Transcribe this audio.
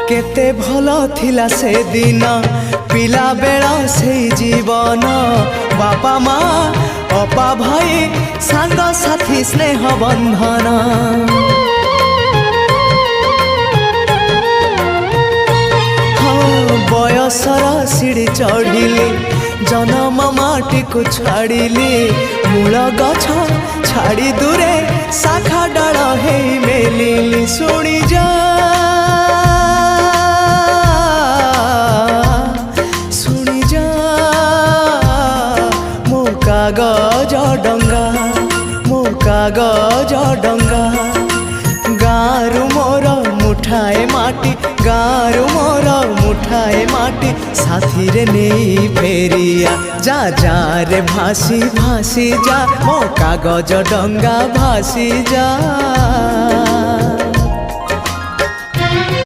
केते भलो थिला से दिन पिला बेला से जीवन बापा माँ अपा भाई सांग साथी स्नेह बंधन बयसर सीढ़ी चढ़िली जन्म माटी को छाड़िली मूल गछ छाड़ी दूरे शाखा डाल हे मेलिली शुणी जा शुणी जा मो कागज डंगा मो कागज डंगा गारू मोर मुठाए माटी गारू मोर मुठाए माटी साथी रे नहीं फेरिया जा जा रे भासी भासी जा मो कागज डंगा भासी जा।